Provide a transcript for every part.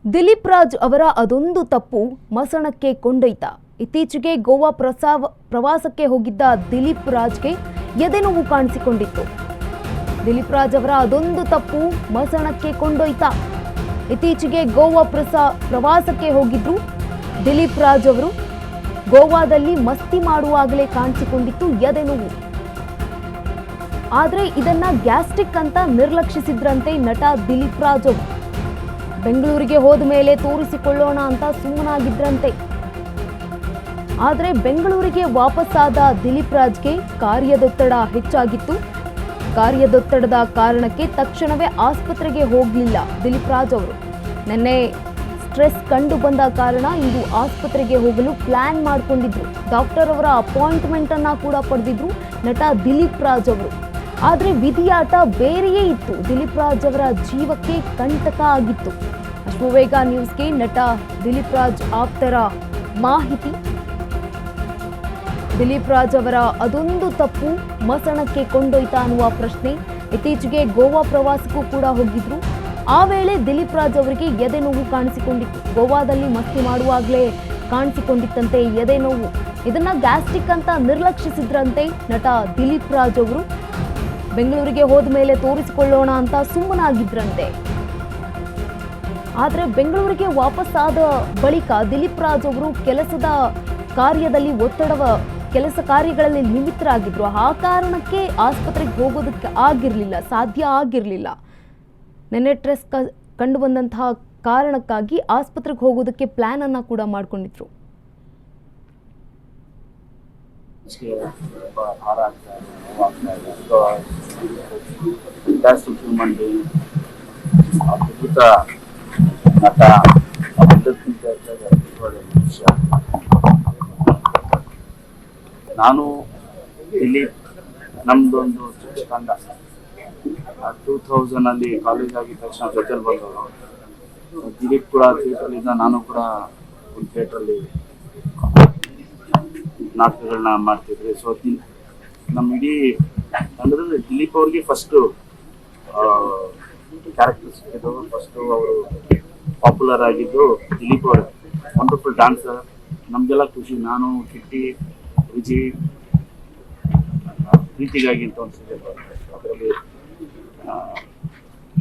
ದಿಲೀಪ್ ರಾಜ್ ಅವರ ಅದೊಂದು ತಪ್ಪು ಮಸಣಕ್ಕೆ ಕೊಂಡೊಯ್ತ. ಇತ್ತೀಚೆಗೆ ಗೋವಾ ಪ್ರವಾಸಕ್ಕೆ ಹೋಗಿದ್ದ ದಿಲೀಪ್ ರಾಜ್ಗೆ ಎದೆನೋವು ಕಾಣಿಸಿಕೊಂಡಿತ್ತು. ದಿಲೀಪ್ ರಾಜ್ ಅವರ ಅದೊಂದು ತಪ್ಪು ಮಸಣಕ್ಕೆ ಕೊಂಡೊಯ್ತ. ಇತ್ತೀಚೆಗೆ ಗೋವಾ ಪ್ರವಾಸಕ್ಕೆ ಹೋಗಿದ್ರು ದಿಲೀಪ್ ರಾಜ್ ಅವರು. ಗೋವಾದಲ್ಲಿ ಮಸ್ತಿ ಮಾಡುವಾಗಲೇ ಕಾಣಿಸಿಕೊಂಡಿತ್ತು ಎದೆನೋವು. ಆದರೆ ಇದನ್ನ ಗ್ಯಾಸ್ಟ್ರಿಕ್ ಅಂತ ನಿರ್ಲಕ್ಷಿಸಿದ್ರಂತೆ ನಟ ದಿಲೀಪ್ ರಾಜ್ ಅವರು. ಬೆಂಗಳೂರಿಗೆ ಹೋದ ಮೇಲೆ ತೋರಿಸಿಕೊಳ್ಳೋಣ ಅಂತ ಸುಮ್ಮನಾಗಿದ್ರಂತೆ. ಆದರೆ ಬೆಂಗಳೂರಿಗೆ ವಾಪಸ್ಸಾದ ದಿಲೀಪ್ ರಾಜ್ಗೆ ಕಾರ್ಯದೊತ್ತಡ ಹೆಚ್ಚಾಗಿತ್ತು. ಕಾರ್ಯದೊತ್ತಡದ ಕಾರಣಕ್ಕೆ ತಕ್ಷಣವೇ ಆಸ್ಪತ್ರೆಗೆ ಹೋಗಲಿಲ್ಲ ದಿಲೀಪ್ ರಾಜ್ ಅವರು. ನಿನ್ನೆ ಸ್ಟ್ರೆಸ್ ಕಂಡು ಬಂದ ಕಾರಣ ಇಂದು ಆಸ್ಪತ್ರೆಗೆ ಹೋಗಲು ಪ್ಲಾನ್ ಮಾಡಿಕೊಂಡಿದ್ರು. ಡಾಕ್ಟರ್ ಅವರ ಅಪಾಯಿಂಟ್ಮೆಂಟ್ ಅನ್ನ ಕೂಡ ಪಡೆದಿದ್ರು ನಟ ದಿಲೀಪ್ ರಾಜ್ ಅವರು. ಆದರೆ ವಿಧಿಯಾಟ ಬೇರೆಯೇ ಇತ್ತು. ದಿಲೀಪ್ ರಾಜ್ ಅವರ ಜೀವಕ್ಕೆ ಕಂಟಕ ಆಗಿತ್ತು. ಅಶ್ವವೇಗ ನ್ಯೂಸ್ಗೆ ನಟ ದಿಲೀಪ್ ರಾಜ್ ಆಪ್ತರ ಮಾಹಿತಿ. ದಿಲೀಪ್ ರಾಜ್ ಅವರ ಅದೊಂದು ತಪ್ಪು ಮಸಣಕ್ಕೆ ಕೊಂಡೊಯ್ತ ಅನ್ನುವ ಪ್ರಶ್ನೆ. ಇತ್ತೀಚೆಗೆ ಗೋವಾ ಪ್ರವಾಸಕ್ಕೂ ಕೂಡ ಹೋಗಿದ್ರು. ಆ ವೇಳೆ ದಿಲೀಪ್ ರಾಜ್ ಅವರಿಗೆ ಎದೆನೋವು ಕಾಣಿಸಿಕೊಂಡಿತ್ತು. ಗೋವಾದಲ್ಲಿ ಮಸ್ತಿ ಮಾಡುವಾಗಲೇ ಕಾಣಿಸಿಕೊಂಡಿತ್ತಂತೆ ಎದೆನೋವು. ಇದನ್ನ ಗ್ಯಾಸ್ಟ್ರಿಕ್ ಅಂತ ನಿರ್ಲಕ್ಷಿಸಿದ್ರಂತೆ ನಟ ದಿಲೀಪ್ ರಾಜ್ ಅವರು. ಬೆಂಗಳೂರಿಗೆ ಹೋದ ಮೇಲೆ ತೋರಿಸಿಕೊಳ್ಳೋಣ ಅಂತ ಸುಮ್ಮನಾಗಿದ್ರಂತೆ. ಆದರೆ ಬೆಂಗಳೂರಿಗೆ ವಾಪಸ್ಸಾದ ಬಳಿಕ ದಿಲೀಪ್ ರಾಜ್ ಅವರು ಕೆಲಸದ ಕಾರ್ಯದಲ್ಲಿ ಕೆಲಸ ಕಾರ್ಯಗಳಲ್ಲಿ ನಿಮಿತ್ತರಾಗಿದ್ರು. ಆ ಕಾರಣಕ್ಕೆ ಆಸ್ಪತ್ರೆಗೆ ಹೋಗೋದಕ್ಕೆ ಸಾಧ್ಯ ಆಗಿರಲಿಲ್ಲ. ನೆನ್ನೆ ಸ್ಟ್ರೆಸ್ ಕಂಡು ಬಂದಂತಹ ಕಾರಣಕ್ಕಾಗಿ ಆಸ್ಪತ್ರೆಗೆ ಹೋಗೋದಕ್ಕೆ ಪ್ಲಾನ್ ಅನ್ನ ಕೂಡ ಮಾಡ್ಕೊಂಡಿದ್ರು. ನಾನು ದಿಲೀಪ್ ನಮ್ದೊಂದು ಚಿಕ್ಕ ತಂಡ 2000 ಅಲ್ಲಿ ಕಾಲೇಜ್ ಆಗಿದ ತಕ್ಷಣ ಜೊತೆಲಿ ಬಂದವರು. ದಿಲೀಪ್ ಕೂಡ ಥಿಯೇಟರ್ ಇದ್ದ, ನಾನು ಕೂಡ ಒಂದು ಥಿಯೇಟ್ರಲ್ಲಿ ನಾಟಕಗಳನ್ನ ಮಾಡ್ತಿದ್ವಿ. ಸೊ ನಮ್ಮ ಇಡೀ ತಂಡದಲ್ಲಿ ದಿಲೀಪ್ ಅವ್ರಿಗೆ ಫಸ್ಟು ಕ್ಯಾರೆಕ್ಟರ್ ಸಿಕ್ಕಿದ್ದು. ಫಸ್ಟು ಅವರು ಪಾಪ್ಯುಲರ್ ಆಗಿದ್ದು ದಿಲೀಪ್ ಅವರು. Wonderful dancer. ನಮಗೆಲ್ಲ ಖುಷಿ. ನಾನು ಕಿಟ್ಟಿ ವಿಜಯ್ ಪ್ರೀತಿಗಾಗಿ ಅಂತ ಒಂದು ಸೀರಿಯಲ್ ಬರುತ್ತೆ. ಅದರಲ್ಲಿ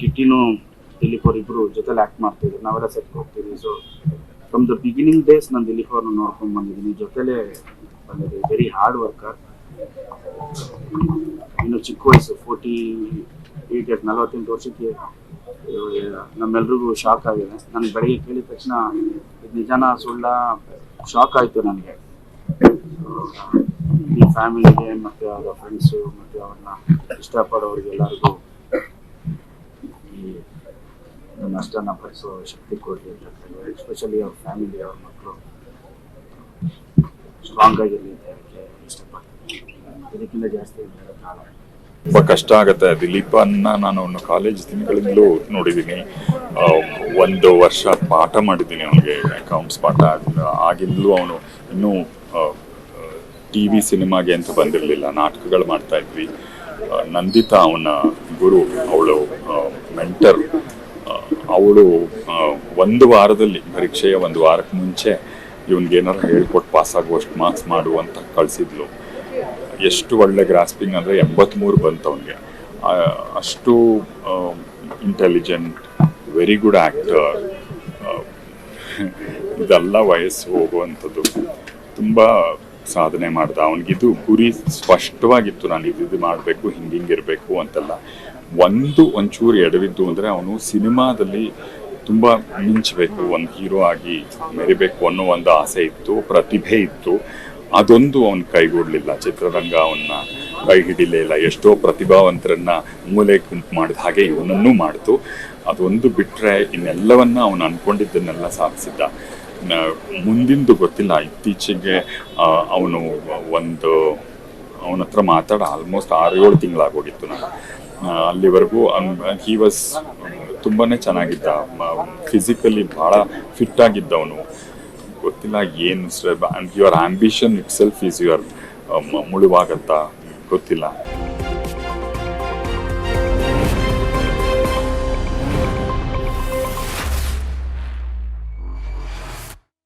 ಕಿಟ್ಟಿನೂ ದಿಲೀಪ್ ಅವರಿಬ್ಬರು ಜೊತೆಲಿ ಆ್ಯಕ್ಟ್ ಮಾಡ್ತಿದ್ರು. ನಾವೆಲ್ಲ ಸೆಟ್ ಹೋಗ್ತೀವಿ. So from the beginning days ನಾನು ದಿಲೀಪ್ ಅವ್ರನ್ನ ನೋಡ್ಕೊಂಡು ಬಂದಿದ್ದೀನಿ. ಜೊತೆಲೇ ಬಂದಿದ್ದೀನಿ. Very hard worker. ಇನ್ನು ಚಿಕ್ಕ ವಯಸ್ಸು 48 ವರ್ಷಕ್ಕೆ ನಮ್ಮೆಲ್ರಿಗೂ ಶಾಕ್ ಆಗಿದೆ. ನನಗೆ ಬೆಳಗ್ಗೆ ಕೇಳಿದ ತಕ್ಷಣ ಇದು ನಿಜಾನ ಸುಳ್ಳ ಶಾಕ್ ಆಯಿತು ನನಗೆ. ಈ ಫ್ಯಾಮಿಲಿಗೆ ಮತ್ತು ಅವರ ಫ್ರೆಂಡ್ಸು ಮತ್ತು ಅವ್ರನ್ನ ಇಷ್ಟಪಡೋರಿಗೆಲ್ಲರಿಗೂ ಈ ನಷ್ಟನ ಭರಿಸೋ ಶಕ್ತಿ ಕೊಡಲಿ ಅಂತ ಹೇಳ್ತಾರೆ. ಎಸ್ಪೆಷಲಿ ಅವ್ರ ಫ್ಯಾಮಿಲಿ, ಅವ್ರ ಮಕ್ಕಳು ಸ್ಟ್ರಾಂಗ್ ಆಗಿರಲಿ ಅಂತ ಹೇಳಕ್ಕೆ ಇಷ್ಟಪಡ್ತೀನಿ. ಇದಕ್ಕಿಂತ ಜಾಸ್ತಿ ಹೇಳೋಕ್ಕಾಗಲ್ಲ. ತುಂಬ ಕಷ್ಟ ಆಗುತ್ತೆ. ದಿಲೀಪನ್ನ ನಾನು ಕಾಲೇಜ್ ದಿನಗಳಿಂದಲೂ ನೋಡಿದ್ದೀನಿ. 1 ವರ್ಷ ಪಾಠ ಮಾಡಿದ್ದೀನಿ ಅವನಿಗೆ, ಅಕೌಂಟ್ಸ್ ಪಾಠ. ಆಗಿಂದಲೂ ಅವನು ಇನ್ನೂ TV ಸಿನಿಮಾಗೆ ಅಂತ ಬಂದಿರಲಿಲ್ಲ. ನಾಟಕಗಳು ಮಾಡ್ತಾ ಇದ್ವಿ. ನಂದಿತಾ ಅವನ ಗುರು, ಅವಳು ಮೆಂಟರ್. ಅವಳು 1 ವಾರದಲ್ಲಿ, ಪರೀಕ್ಷೆಯ 1 ವಾರಕ್ಕೆ ಮುಂಚೆ ಇವನಿಗೇನಾರು ಹೇಳ್ಕೊಟ್ಟು ಪಾಸಾಗುವಷ್ಟು ಮಾರ್ಕ್ಸ್ ಮಾಡು ಅಂತ ಕಳಿಸಿದ್ಲು. ಎಷ್ಟು ಒಳ್ಳೆ ಗ್ರಾಸ್ಪಿಂಗ್ ಅಂದರೆ 83 ಬಂತು ಅವನಿಗೆ. ಅಷ್ಟು ಇಂಟೆಲಿಜೆಂಟ್, ವೆರಿ ಗುಡ್ ಆ್ಯಕ್ಟರ್. ಇದೆಲ್ಲ ವಯಸ್ಸು ಹೋಗುವಂಥದ್ದು. ತುಂಬ ಸಾಧನೆ ಮಾಡ್ದ. ಅವನಿಗಿದು ಗುರಿ ಸ್ಪಷ್ಟವಾಗಿತ್ತು. ನಾನು ಇದು ಮಾಡಬೇಕು, ಹಿಂಗಿರಬೇಕು ಅಂತೆಲ್ಲ. ಒಂಚೂರು ಎಡವಿದ್ದು ಅಂದರೆ ಅವನು ಸಿನಿಮಾದಲ್ಲಿ ತುಂಬ ಮಿಂಚಬೇಕು, ಒಂದು ಹೀರೋ ಆಗಿ ಮೆರಿಬೇಕು ಅನ್ನೋ ಒಂದು ಆಸೆ ಇತ್ತು, ಪ್ರತಿಭೆ ಇತ್ತು. ಅದೊಂದು ಅವನು ಕೈಗೂಡಲಿಲ್ಲ. ಚಿತ್ರರಂಗ ಅವನ್ನ ಕೈ ಹಿಡಿಲಿಲ್ಲ. ಎಷ್ಟೋ ಪ್ರತಿಭಾವಂತರನ್ನ ಮೂಲೆ ಗುಂಪು ಮಾಡಿದ ಹಾಗೆ ಇವನನ್ನೂ ಮಾಡ್ತು. ಅದೊಂದು ಬಿಟ್ಟರೆ ಇನ್ನೆಲ್ಲವನ್ನ ಅವನು ಅಂದ್ಕೊಂಡಿದ್ದನ್ನೆಲ್ಲ ಸಾಧಿಸಿದ್ದ. ಮುಂದಿಂದು ಗೊತ್ತಿಲ್ಲ. ಇತ್ತೀಚೆಗೆ ಅವನ ಹತ್ರ ಮಾತಾಡ ಆಲ್ಮೋಸ್ಟ್ 6-7 ತಿಂಗಳಾಗೋಗಿತ್ತು. ನಾನು ಅಲ್ಲಿವರೆಗೂ ಹಿ ವಾಸ್ ತುಂಬಾ ಚೆನ್ನಾಗಿದ್ದ. ಫಿಸಿಕಲಿ ಭಾಳ ಫಿಟ್ ಆಗಿದ್ದವನು. ಗೊತ್ತಿಲ್ಲ ಏನು your ambition itself is your ಮುಳುವಾಗತ್ತಾ ಗೊತ್ತಿಲ್ಲ.